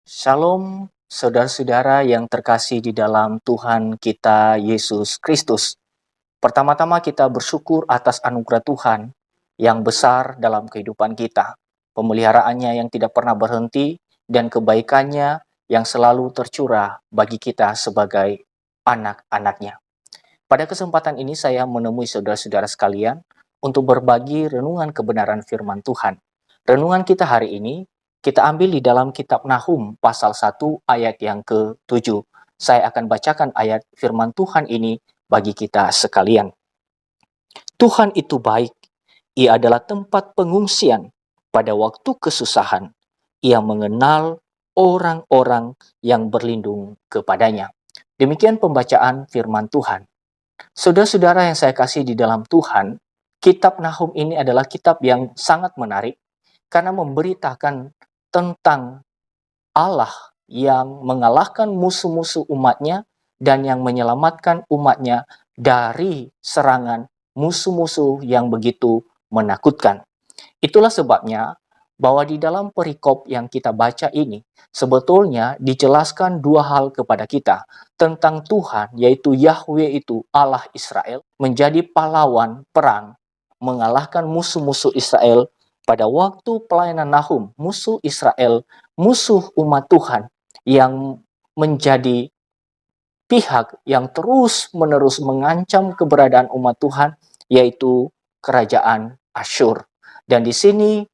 Shalom, saudara-saudara yang terkasih di dalam Tuhan kita Yesus Kristus. Pertama-tama kita bersyukur atas anugerah Tuhan yang besar dalam kehidupan kita. Pemeliharaannya yang tidak pernah berhenti dan kebaikannya yang selalu tercurah bagi kita sebagai anak-anaknya. Pada kesempatan ini saya menemui saudara-saudara sekalian untuk berbagi renungan kebenaran firman Tuhan. Renungan kita hari ini kita ambil di dalam kitab Nahum pasal 1 ayat yang ke-7. Saya akan bacakan ayat firman Tuhan ini bagi kita sekalian. Tuhan itu baik, Ia adalah tempat pengungsian pada waktu kesusahan. Ia mengenal orang-orang yang berlindung kepadanya. Demikian pembacaan firman Tuhan. Saudara-saudara yang saya kasih di dalam Tuhan, kitab Nahum ini adalah kitab yang sangat menarik karena memberitakan tentang Allah yang mengalahkan musuh-musuh umatnya dan yang menyelamatkan umatnya dari serangan musuh-musuh yang begitu menakutkan. Itulah sebabnya bahwa di dalam perikop yang kita baca ini sebetulnya dijelaskan dua hal kepada kita tentang Tuhan, yaitu Yahweh itu Allah Israel menjadi pahlawan perang mengalahkan musuh-musuh Israel pada waktu pelayanan Nahum. Musuh Israel, musuh umat Tuhan yang menjadi pihak yang terus-menerus mengancam keberadaan umat Tuhan, yaitu kerajaan Asyur. Dan di sini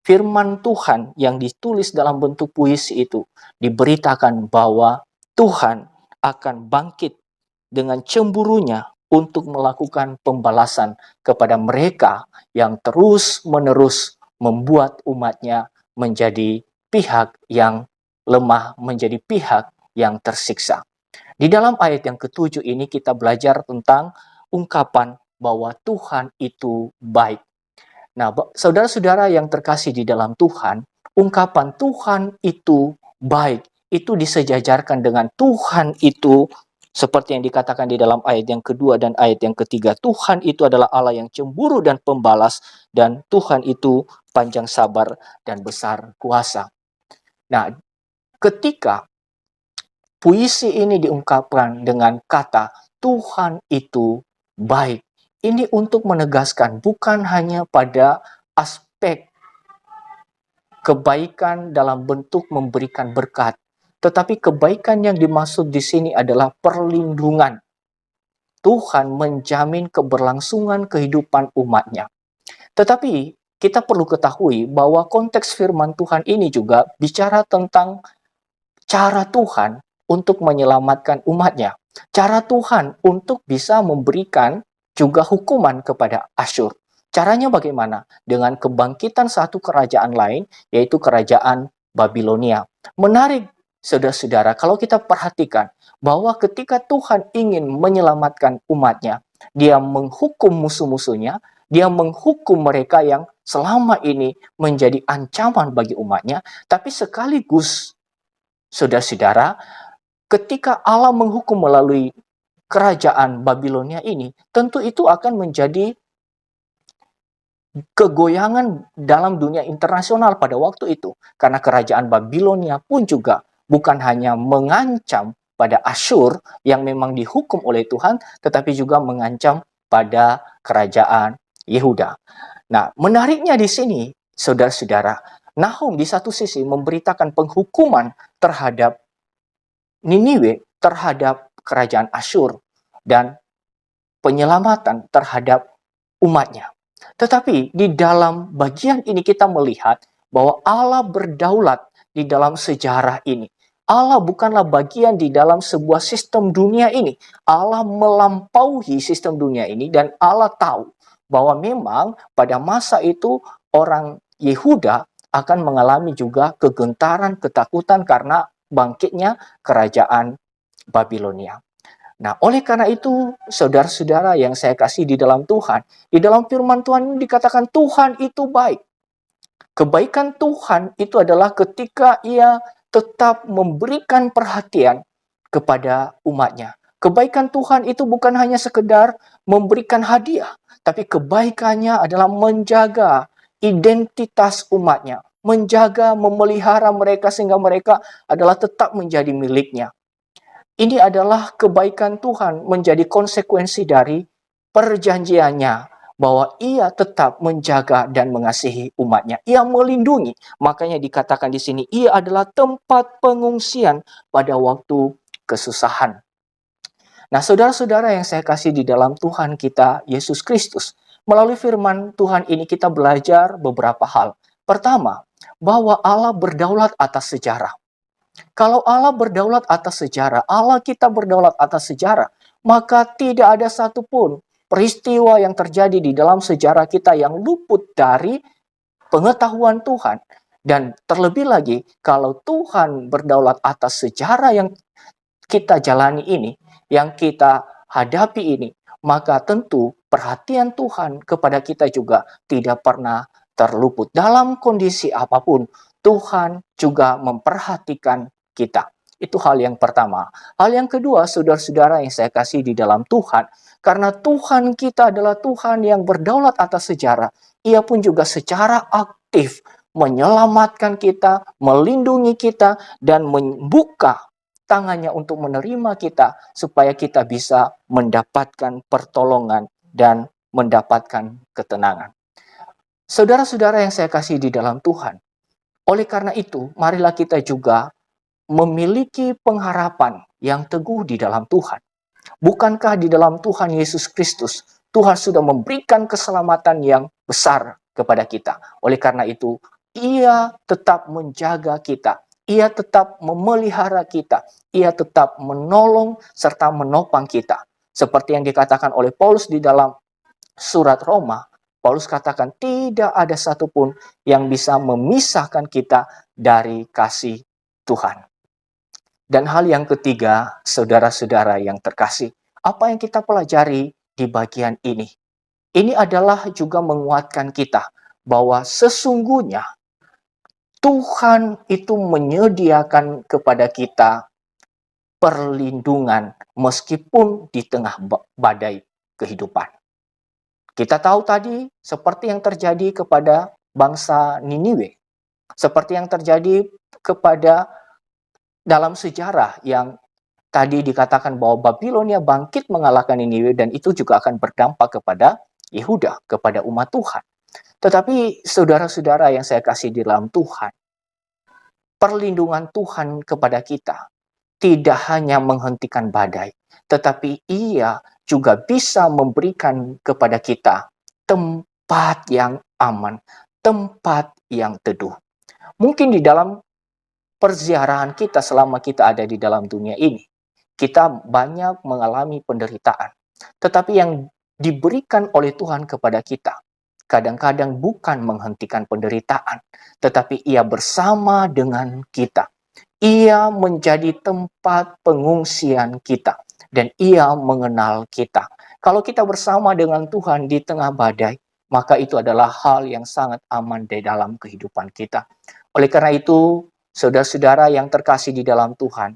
firman Tuhan yang ditulis dalam bentuk puisi itu diberitakan bahwa Tuhan akan bangkit dengan cemburunya untuk melakukan pembalasan kepada mereka yang terus-menerus membuat umatnya menjadi pihak yang lemah, menjadi pihak yang tersiksa. Di dalam ayat yang ke-7 ini kita belajar tentang ungkapan bahwa Tuhan itu baik. Nah, saudara-saudara yang terkasih di dalam Tuhan, ungkapan Tuhan itu baik, itu disejajarkan dengan Tuhan itu seperti yang dikatakan di dalam ayat yang kedua dan ayat yang ketiga. Tuhan itu adalah Allah yang cemburu dan pembalas, dan Tuhan itu panjang sabar dan besar kuasa. Nah, ketika puisi ini diungkapkan dengan kata Tuhan itu baik, ini untuk menegaskan bukan hanya pada aspek kebaikan dalam bentuk memberikan berkat, tetapi kebaikan yang dimaksud di sini adalah perlindungan. Tuhan menjamin keberlangsungan kehidupan umatnya. Tetapi kita perlu ketahui bahwa konteks firman Tuhan ini juga bicara tentang cara Tuhan untuk menyelamatkan umatnya. Cara Tuhan untuk bisa memberikan juga hukuman kepada Asyur. Caranya bagaimana? Dengan kebangkitan satu kerajaan lain, yaitu kerajaan Babilonia. Menarik, saudara-saudara, kalau kita perhatikan bahwa ketika Tuhan ingin menyelamatkan umatnya, Dia menghukum musuh-musuhnya, Dia menghukum mereka yang selama ini menjadi ancaman bagi umatnya, tapi sekaligus, saudara-saudara, ketika Allah menghukum melalui kerajaan Babilonia ini, tentu itu akan menjadi kegoyangan dalam dunia internasional pada waktu itu. Karena kerajaan Babilonia pun juga bukan hanya mengancam pada Asyur yang memang dihukum oleh Tuhan, tetapi juga mengancam pada kerajaan Yehuda. Nah, menariknya di sini, saudara-saudara, Nahum di satu sisi memberitakan penghukuman terhadap Niniwe, terhadap kerajaan Asyur, dan penyelamatan terhadap umatnya. Tetapi di dalam bagian ini kita melihat bahwa Allah berdaulat di dalam sejarah ini. Allah bukanlah bagian di dalam sebuah sistem dunia ini. Allah melampaui sistem dunia ini dan Allah tahu bahwa memang pada masa itu orang Yehuda akan mengalami juga kegentaran, ketakutan karena bangkitnya kerajaan Babilonia. Nah, oleh karena itu, saudara-saudara yang saya kasih di dalam Tuhan, di dalam firman Tuhan ini dikatakan Tuhan itu baik. Kebaikan Tuhan itu adalah ketika Ia tetap memberikan perhatian kepada umatnya. Kebaikan Tuhan itu bukan hanya sekedar memberikan hadiah, tapi kebaikannya adalah menjaga identitas umatnya, menjaga, memelihara mereka sehingga mereka adalah tetap menjadi miliknya. Ini adalah kebaikan Tuhan menjadi konsekuensi dari perjanjiannya bahwa ia tetap menjaga dan mengasihi umatnya. Ia melindungi. Makanya dikatakan di sini, ia adalah tempat pengungsian pada waktu kesusahan. Nah, saudara-saudara yang saya kasih di dalam Tuhan kita, Yesus Kristus, melalui firman Tuhan ini kita belajar beberapa hal. Pertama, bahwa Allah berdaulat atas sejarah. Kalau Allah berdaulat atas sejarah, Allah kita berdaulat atas sejarah, maka tidak ada satupun peristiwa yang terjadi di dalam sejarah kita yang luput dari pengetahuan Tuhan. Dan terlebih lagi, kalau Tuhan berdaulat atas sejarah yang kita jalani ini, yang kita hadapi ini, maka tentu perhatian Tuhan kepada kita juga tidak pernah terluput. Dalam kondisi apapun, Tuhan juga memperhatikan kita. Itu hal yang pertama. Hal yang kedua, saudara-saudara yang saya kasih di dalam Tuhan, karena Tuhan kita adalah Tuhan yang berdaulat atas sejarah, ia pun juga secara aktif menyelamatkan kita, melindungi kita, dan membuka tangannya untuk menerima kita supaya kita bisa mendapatkan pertolongan dan mendapatkan ketenangan. Saudara-saudara yang saya kasih di dalam Tuhan, oleh karena itu, marilah kita juga memiliki pengharapan yang teguh di dalam Tuhan. Bukankah di dalam Tuhan Yesus Kristus, Tuhan sudah memberikan keselamatan yang besar kepada kita. Oleh karena itu, ia tetap menjaga kita. Ia tetap memelihara kita. Ia tetap menolong serta menopang kita. Seperti yang dikatakan oleh Paulus di dalam surat Roma, Paulus katakan tidak ada satupun yang bisa memisahkan kita dari kasih Tuhan. Dan hal yang ketiga, saudara-saudara yang terkasih, apa yang kita pelajari di bagian ini? Ini adalah juga menguatkan kita bahwa sesungguhnya Tuhan itu menyediakan kepada kita perlindungan meskipun di tengah badai kehidupan. Kita tahu tadi seperti yang terjadi kepada bangsa Niniwe, seperti yang terjadi kepada dalam sejarah yang tadi dikatakan bahwa Babilonia bangkit mengalahkan Niniwe dan itu juga akan berdampak kepada Yehuda, kepada umat Tuhan. Tetapi saudara-saudara yang saya kasih di dalam Tuhan, perlindungan Tuhan kepada kita tidak hanya menghentikan badai, tetapi ia juga bisa memberikan kepada kita tempat yang aman, tempat yang teduh. Mungkin di dalam perziarahan kita selama kita ada di dalam dunia ini, kita banyak mengalami penderitaan. Tetapi yang diberikan oleh Tuhan kepada kita, kadang-kadang bukan menghentikan penderitaan, tetapi ia bersama dengan kita. Ia menjadi tempat pengungsian kita, dan ia mengenal kita. Kalau kita bersama dengan Tuhan di tengah badai, maka itu adalah hal yang sangat aman di dalam kehidupan kita. Oleh karena itu, saudara-saudara yang terkasih di dalam Tuhan,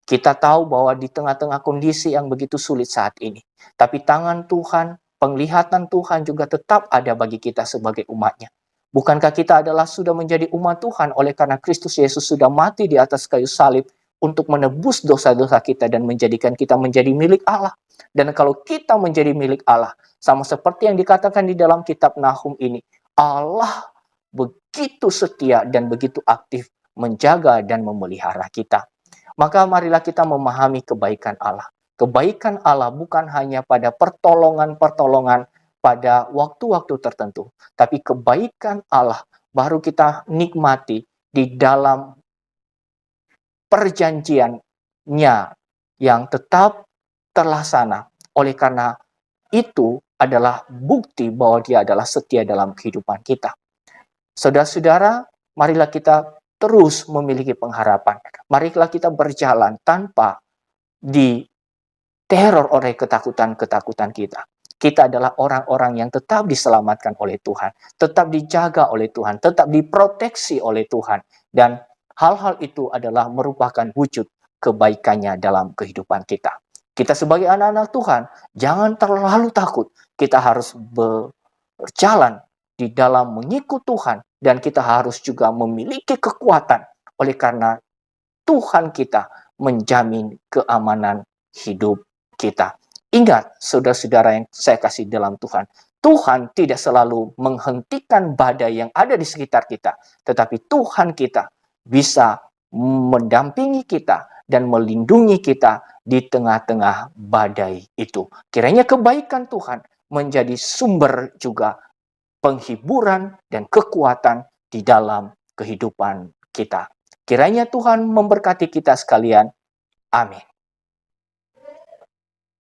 kita tahu bahwa di tengah-tengah kondisi yang begitu sulit saat ini, tapi tangan Tuhan, penglihatan Tuhan juga tetap ada bagi kita sebagai umatnya. Bukankah kita adalah sudah menjadi umat Tuhan oleh karena Kristus Yesus sudah mati di atas kayu salib untuk menebus dosa-dosa kita dan menjadikan kita menjadi milik Allah. Dan kalau kita menjadi milik Allah, sama seperti yang dikatakan di dalam kitab Nahum ini, Allah begitu setia dan begitu aktif menjaga dan memelihara kita. Maka marilah kita memahami kebaikan Allah. Kebaikan Allah bukan hanya pada pertolongan-pertolongan pada waktu-waktu tertentu, tapi kebaikan Allah baru kita nikmati di dalam perjanjiannya yang tetap terlaksana. Oleh karena itu adalah bukti bahwa dia adalah setia dalam kehidupan kita. Saudara-saudara, marilah kita terus memiliki pengharapan. Marilah kita berjalan tanpa diteror oleh ketakutan-ketakutan kita. Kita adalah orang-orang yang tetap diselamatkan oleh Tuhan, tetap dijaga oleh Tuhan, tetap diproteksi oleh Tuhan. Dan hal-hal itu adalah merupakan wujud kebaikannya dalam kehidupan kita. Kita sebagai anak-anak Tuhan, jangan terlalu takut. Kita harus berjalan di dalam mengikut Tuhan, dan kita harus juga memiliki kekuatan oleh karena Tuhan kita menjamin keamanan hidup kita. Ingat, saudara-saudara yang saya kasih dalam Tuhan, Tuhan tidak selalu menghentikan badai yang ada di sekitar kita, tetapi Tuhan kita bisa mendampingi kita dan melindungi kita di tengah-tengah badai itu. Kiranya kebaikan Tuhan menjadi sumber juga penghiburan dan kekuatan di dalam kehidupan kita. Kiranya Tuhan memberkati kita sekalian. Amin.